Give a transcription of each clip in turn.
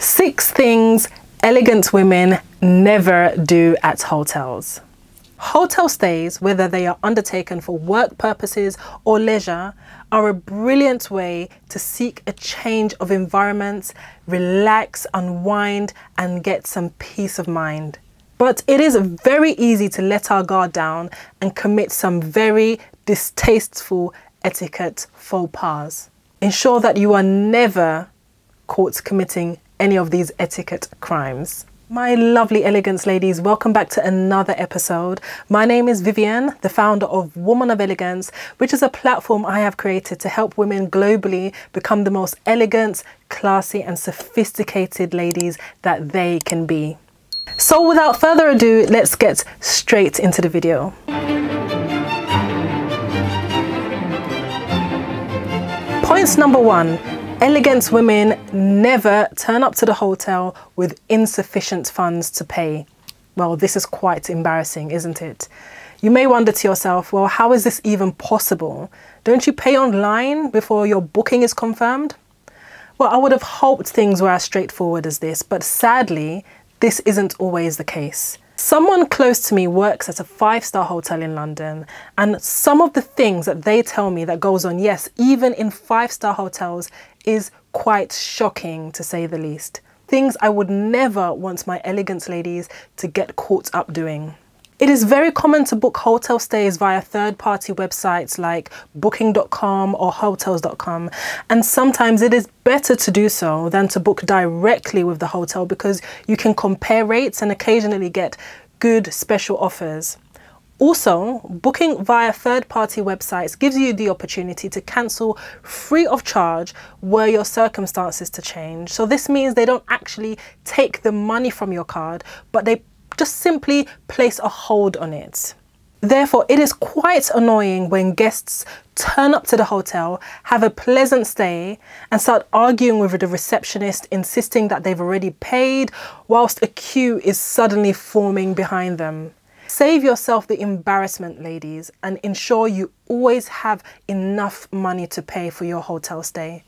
6 things elegant women never do at hotels. Hotel stays, whether they are undertaken for work purposes or leisure, are a brilliant way to seek a change of environments, relax, unwind, and get some peace of mind. But it is very easy to let our guard down and commit some very distasteful etiquette faux pas. Ensure that you are never caught committing any of these etiquette crimes. My lovely elegance ladies, welcome back to another episode. My name is Vivian, the founder of Woman of Elegance, which is a platform I have created to help women globally become the most elegant, classy and sophisticated ladies that they can be. So without further ado, let's get straight into the video. Points number 1. Elegant women never turn up to the hotel with insufficient funds to pay. Well, this is quite embarrassing, isn't it? You may wonder to yourself, well, how is this even possible? Don't you pay online before your booking is confirmed? Well, I would have hoped things were as straightforward as this, but sadly, this isn't always the case. Someone close to me works at a 5-star hotel in London, and some of the things that they tell me that goes on, yes, even in 5-star hotels, is quite shocking to say the least. Things I would never want my elegance ladies to get caught up doing. It is very common to book hotel stays via third-party websites like booking.com or hotels.com, and sometimes it is better to do so than to book directly with the hotel because you can compare rates and occasionally get good special offers. Also, booking via third-party websites gives you the opportunity to cancel free of charge were your circumstances to change. So this means they don't actually take the money from your card, but they just simply place a hold on it. Therefore, it is quite annoying when guests turn up to the hotel, have a pleasant stay, and start arguing with the receptionist, insisting that they've already paid, whilst a queue is suddenly forming behind them. Save yourself the embarrassment, ladies, and ensure you always have enough money to pay for your hotel stay.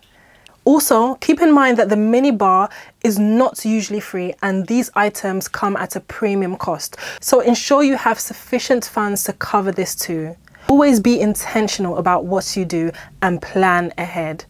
Also, keep in mind that the minibar is not usually free and these items come at a premium cost. So ensure you have sufficient funds to cover this too. Always be intentional about what you do and plan ahead.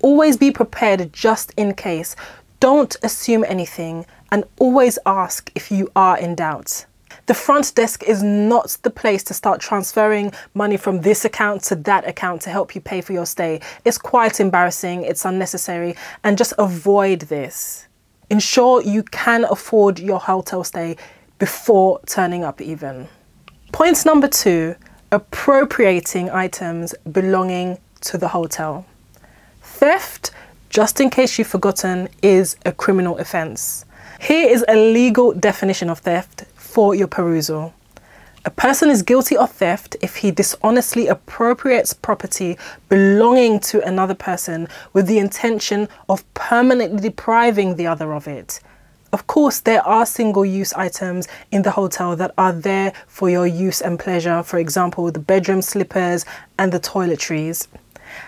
Always be prepared just in case. Don't assume anything and always ask if you are in doubt. The front desk is not the place to start transferring money from this account to that account to help you pay for your stay. It's quite embarrassing, it's unnecessary, and just avoid this. Ensure you can afford your hotel stay before turning up even. Point number 2, appropriating items belonging to the hotel. Theft, just in case you've forgotten, is a criminal offence. Here is a legal definition of theft for your perusal. A person is guilty of theft if he dishonestly appropriates property belonging to another person with the intention of permanently depriving the other of it. Of course, there are single-use items in the hotel that are there for your use and pleasure, for example, the bedroom slippers and the toiletries.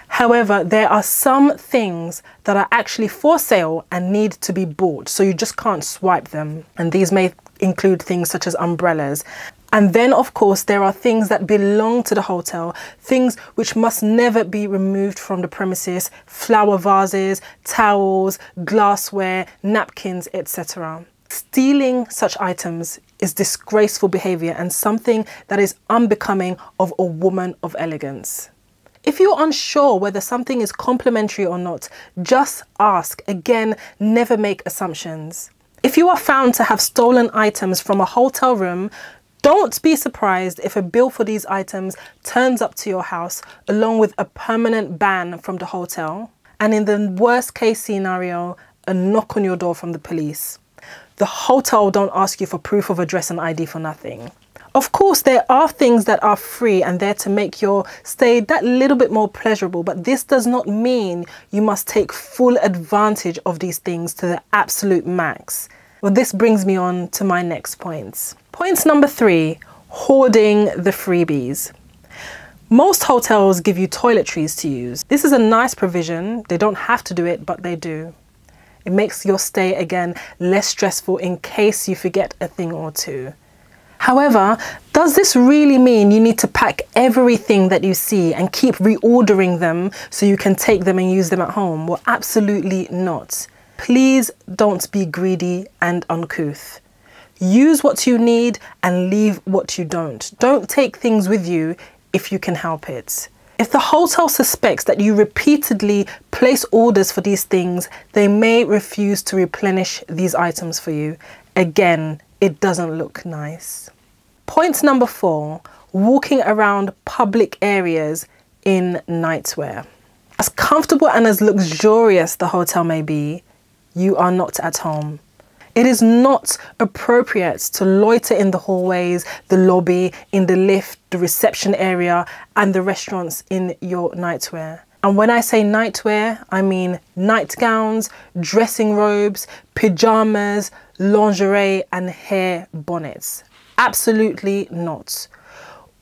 However, there are some things that are actually for sale and need to be bought, so you just can't swipe them. And these may include things such as umbrellas. And then, of course, there are things that belong to the hotel, things which must never be removed from the premises, flower vases, towels, glassware, napkins, etc. Stealing such items is disgraceful behavior and something that is unbecoming of a woman of elegance. If you're unsure whether something is complimentary or not, just ask. Again, never make assumptions. If you are found to have stolen items from a hotel room, don't be surprised if a bill for these items turns up to your house along with a permanent ban from the hotel, and in the worst case scenario, a knock on your door from the police. The hotel don't ask you for proof of address and ID for nothing. Of course, there are things that are free and there to make your stay that little bit more pleasurable, but this does not mean you must take full advantage of these things to the absolute max. Well, this brings me on to my next points. Point number 3, hoarding the freebies. Most hotels give you toiletries to use. This is a nice provision. They don't have to do it, but they do. It makes your stay, again, less stressful in case you forget a thing or two. However, does this really mean you need to pack everything that you see and keep reordering them so you can take them and use them at home? Well, absolutely not. Please don't be greedy and uncouth. Use what you need and leave what you don't. Don't take things with you if you can help it. If the hotel suspects that you repeatedly place orders for these things, they may refuse to replenish these items for you. Again, it doesn't look nice. Point number 4, walking around public areas in nightwear. As comfortable and as luxurious the hotel may be, you are not at home. It is not appropriate to loiter in the hallways, the lobby, in the lift, the reception area, and the restaurants in your nightwear. And when I say nightwear, I mean nightgowns, dressing robes, pajamas, lingerie, and hair bonnets. Absolutely not.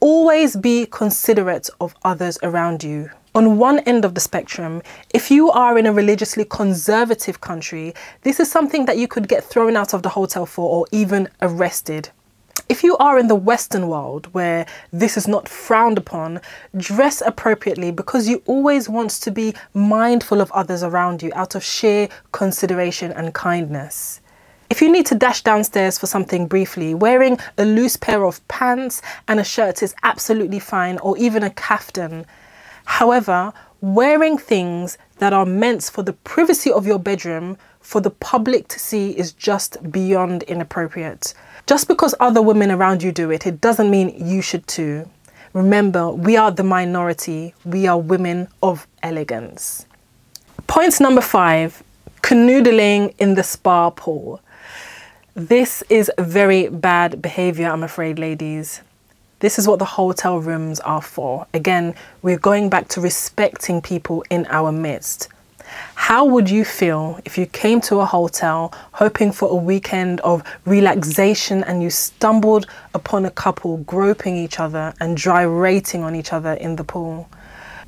Always be considerate of others around you. On one end of the spectrum, if you are in a religiously conservative country, this is something that you could get thrown out of the hotel for or even arrested. If you are in the Western world where this is not frowned upon, dress appropriately because you always want to be mindful of others around you out of sheer consideration and kindness. If you need to dash downstairs for something briefly, wearing a loose pair of pants and a shirt is absolutely fine, or even a kaftan. However, wearing things that are meant for the privacy of your bedroom for the public to see is just beyond inappropriate. Just because other women around you do it, it doesn't mean you should too. Remember, we are the minority. We are women of elegance. Point number 5, canoodling in the spa pool. This is very bad behavior, I'm afraid, ladies. This is what the hotel rooms are for. Again, we're going back to respecting people in our midst. How would you feel if you came to a hotel hoping for a weekend of relaxation and you stumbled upon a couple groping each other and gyrating on each other in the pool?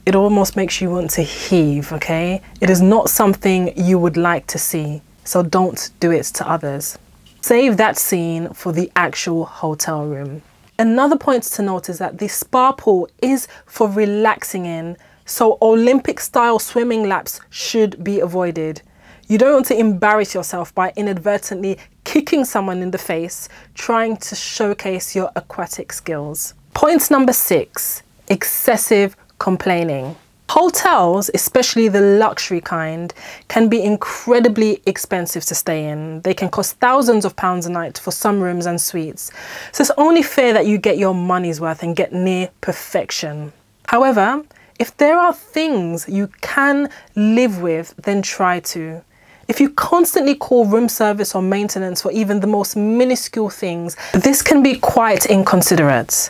It almost makes you want to heave, okay? It is not something you would like to see, so don't do it to others. Save that scene for the actual hotel room. Another point to note is that the spa pool is for relaxing in, so Olympic style swimming laps should be avoided. You don't want to embarrass yourself by inadvertently kicking someone in the face trying to showcase your aquatic skills. Point number 6, excessive complaining. Hotels, especially the luxury kind, can be incredibly expensive to stay in. They can cost thousands of pounds a night for some rooms and suites. So it's only fair that you get your money's worth and get near perfection. However, if there are things you can live with, then try to. If you constantly call room service or maintenance for even the most minuscule things, this can be quite inconsiderate.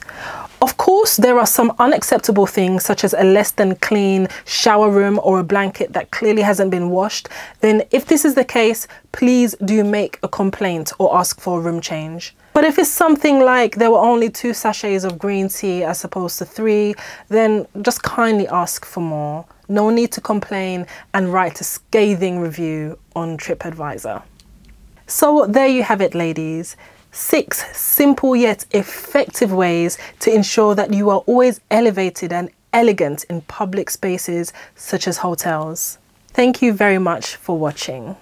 Of course, there are some unacceptable things such as a less than clean shower room or a blanket that clearly hasn't been washed. Then if this is the case, please do make a complaint or ask for a room change. But if it's something like there were only 2 sachets of green tea as opposed to 3, then just kindly ask for more. No need to complain and write a scathing review on TripAdvisor. So there you have it, ladies. 6 simple yet effective ways to ensure that you are always elevated and elegant in public spaces such as hotels. Thank you very much for watching.